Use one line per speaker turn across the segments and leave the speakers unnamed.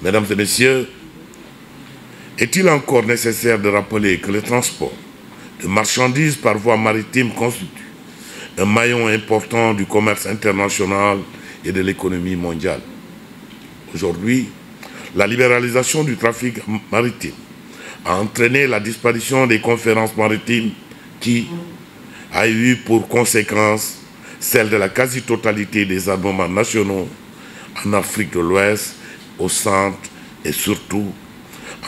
Mesdames et messieurs, est-il encore nécessaire de rappeler que le transport de marchandises par voie maritime constitue un maillon important du commerce international et de l'économie mondiale? Aujourd'hui, la libéralisation du trafic maritime a entraîné la disparition des conférences maritimes qui a eu pour conséquence celle de la quasi-totalité des armements nationaux en Afrique de l'Ouest, au centre et surtout,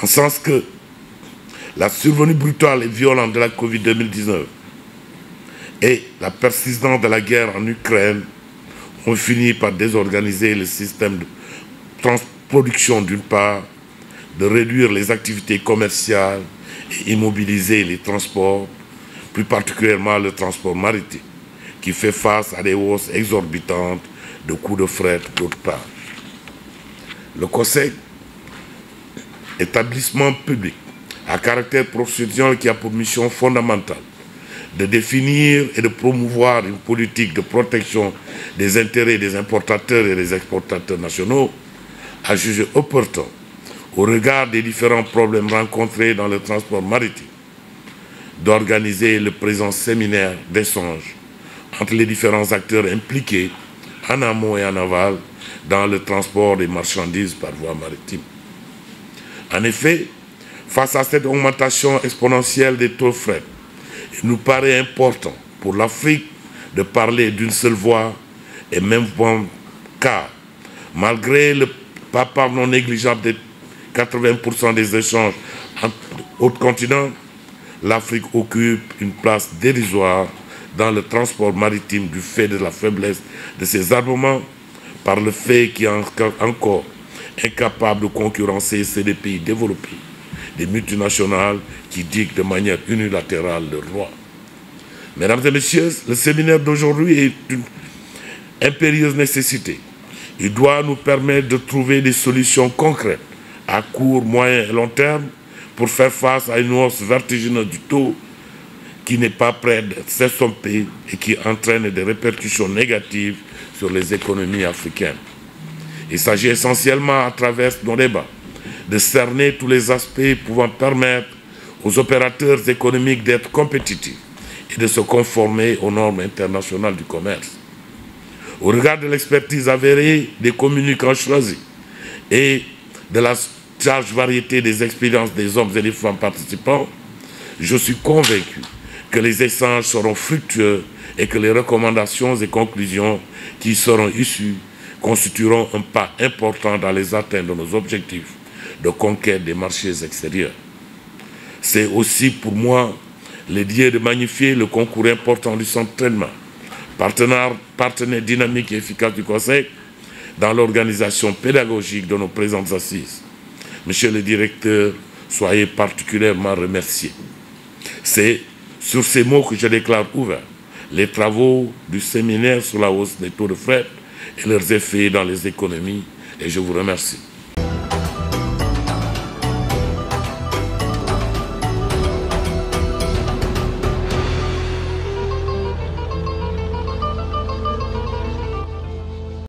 en sens que la survenue brutale et violente de la Covid 2019 et la persistance de la guerre en Ukraine ont fini par désorganiser le système de production d'une part, de réduire les activités commerciales et immobiliser les transports, plus particulièrement le transport maritime, qui fait face à des hausses exorbitantes de coûts de fret d'autre part. Le Conseil, établissement public à caractère professionnel qui a pour mission fondamentale de définir et de promouvoir une politique de protection des intérêts des importateurs et des exportateurs nationaux, a jugé opportun, au regard des différents problèmes rencontrés dans le transport maritime, d'organiser le présent séminaire d'échange entre les différents acteurs impliqués en amont et en aval dans le transport des marchandises par voie maritime. En effet, face à cette augmentation exponentielle des taux de fret, il nous paraît important pour l'Afrique de parler d'une seule voix et même point, car malgré le part non négligeable de 80% des échanges entre autres continents, l'Afrique occupe une place dérisoire dans le transport maritime du fait de la faiblesse de ses armements, par le fait qu'il est encore incapable de concurrencer ceux des pays développés, des multinationales qui dictent de manière unilatérale le droit. Mesdames et messieurs, le séminaire d'aujourd'hui est une impérieuse nécessité. Il doit nous permettre de trouver des solutions concrètes à court, moyen et long terme pour faire face à une hausse vertigineuse du taux qui n'est pas près de s'estomper et qui entraîne des répercussions négatives sur les économies africaines. Il s'agit essentiellement, à travers nos débats, de cerner tous les aspects pouvant permettre aux opérateurs économiques d'être compétitifs et de se conformer aux normes internationales du commerce. Au regard de l'expertise avérée des communicants choisis et de la large variété des expériences des hommes et des femmes participants, je suis convaincu que les échanges seront fructueux et que les recommandations et conclusions qui seront issues constitueront un pas important dans les atteintes de nos objectifs de conquête des marchés extérieurs. C'est aussi pour moi le lieu de magnifier le concours important du centre d'entraînement, partenaire dynamique et efficace du Conseil dans l'organisation pédagogique de nos présentes assises. Monsieur le directeur, soyez particulièrement remercié. C'est sur ces mots que je déclare ouverts les travaux du séminaire sur la hausse des taux de fret et leurs effets dans les économies, et je vous remercie.